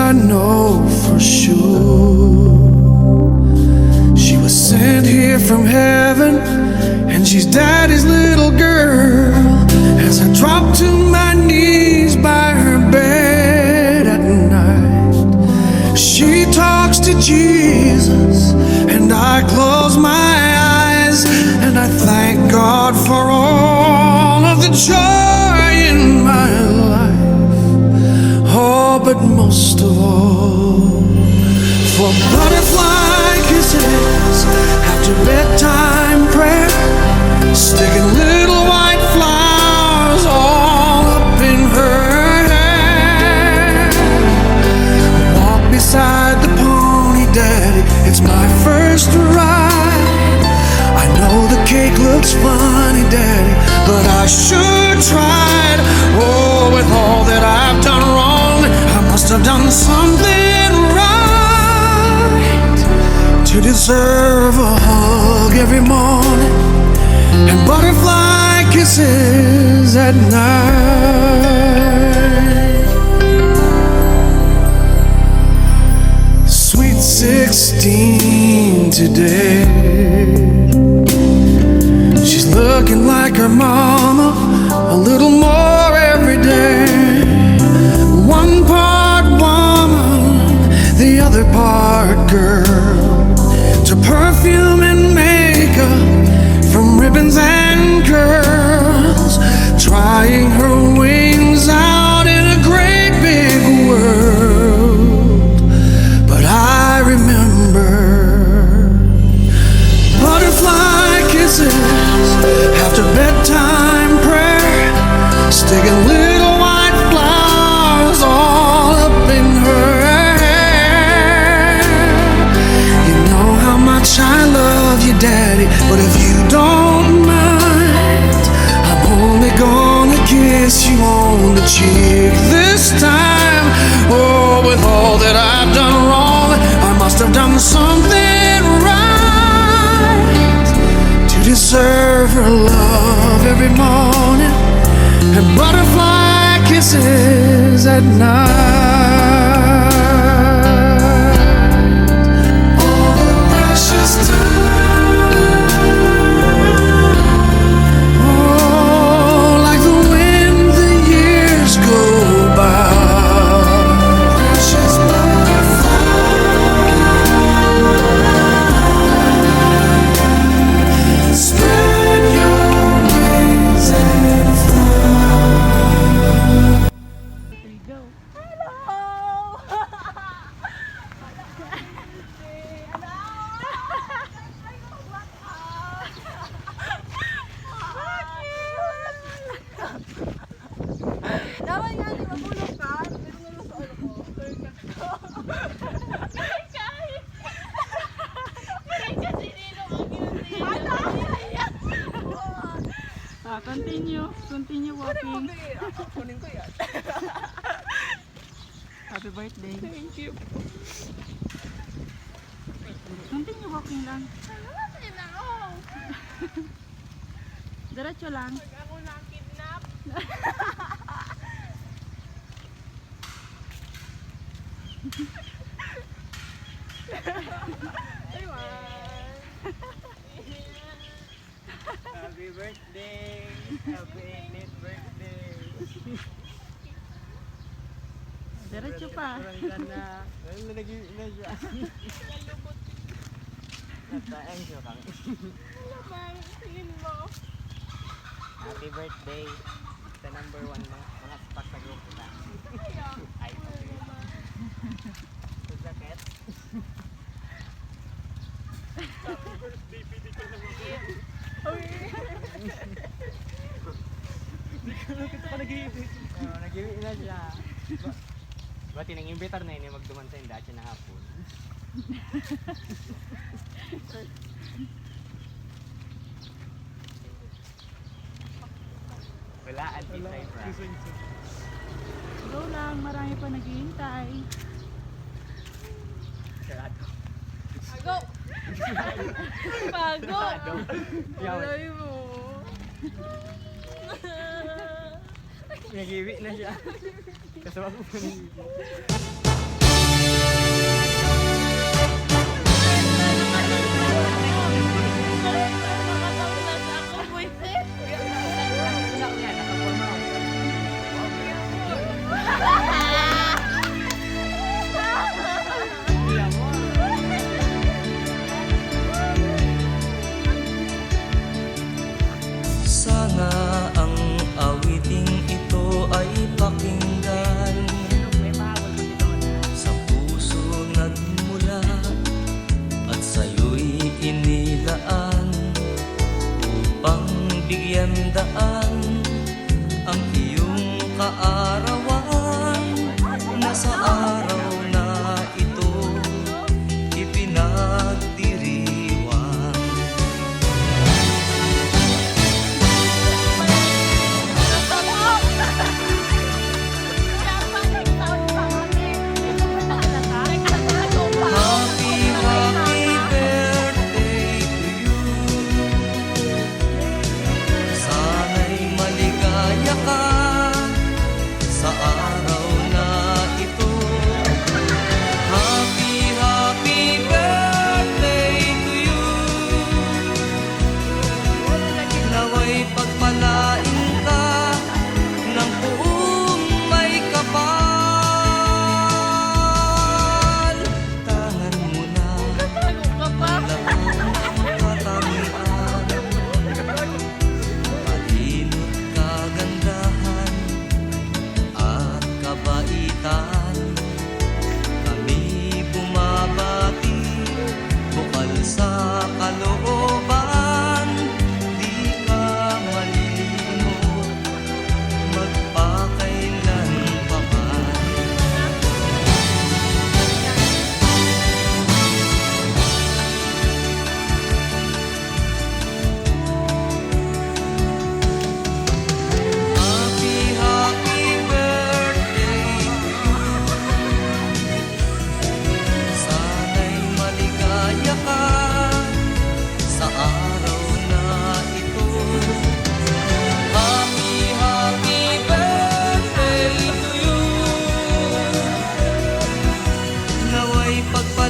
I know for sure. She was sent here from heaven, and she's daddy's little girl. As I drop to my knees by her bed at night, she talks to Jesus, and I close my eyes, and I thank God for all of the joy in my life. Oh, but most of all, for butterfly kisses after bedtime prayer, sticking little white flowers all up in her hair. Walk beside the pony, daddy, it's my first ride. I know the cake looks funny, daddy, but I sure tried. Oh, with all that I've done wrong, I must have done something right to deserve a hug every morning and butterfly kisses at night. Sweet 16 today, she's looking like her mama a little more every day. One part woman, the other part girl, to perfume and makeup, from ribbons and curls, trying her wings out in a great big world. But I remember butterfly kisses after bedtime prayer, sticking little white flowers all up in her hair. You know how much I love you, daddy, but if you don't mind, I'm only gonna kiss you on the cheek this time. Oh, with all that I've done wrong, I must have done something right to deserve her love every morning and butterfly kisses at night. All the precious time, oh, like the wind the years go by. Precious butterfly, spread your wings and fly. Go. Dapat nga, di ba, bulong ka? Pero nga sa ulo ko. Continue walking. Kunin ko yan. Happy birthday. Thank you. Continue walking lang. Salamat na ako. Diretso lang. Pag ako na-kidnap. Happy birthday! Happy 8th birthday! Diretso pa. Kurang ka na. Ayun na na siya. Nataeng siya kang. Alamang, tingin mo. Happy birthday! Sa number 1 mo. Mga pagsagit na. Ay, okay. Sa jacket. Happy birthday! Pili ka naman. Kita pa nag-iibig. Nag-iibig na siya. Bati nang imbitar na yun magduman sa indacha na hapon. Wala, anti-fry. Go lang, marami pa naghihintay. Sarado. Ago! Bago! Yaw. Alay mo. Nag-iwi na siya. Kasama ko pa nag-iwi. pagpalain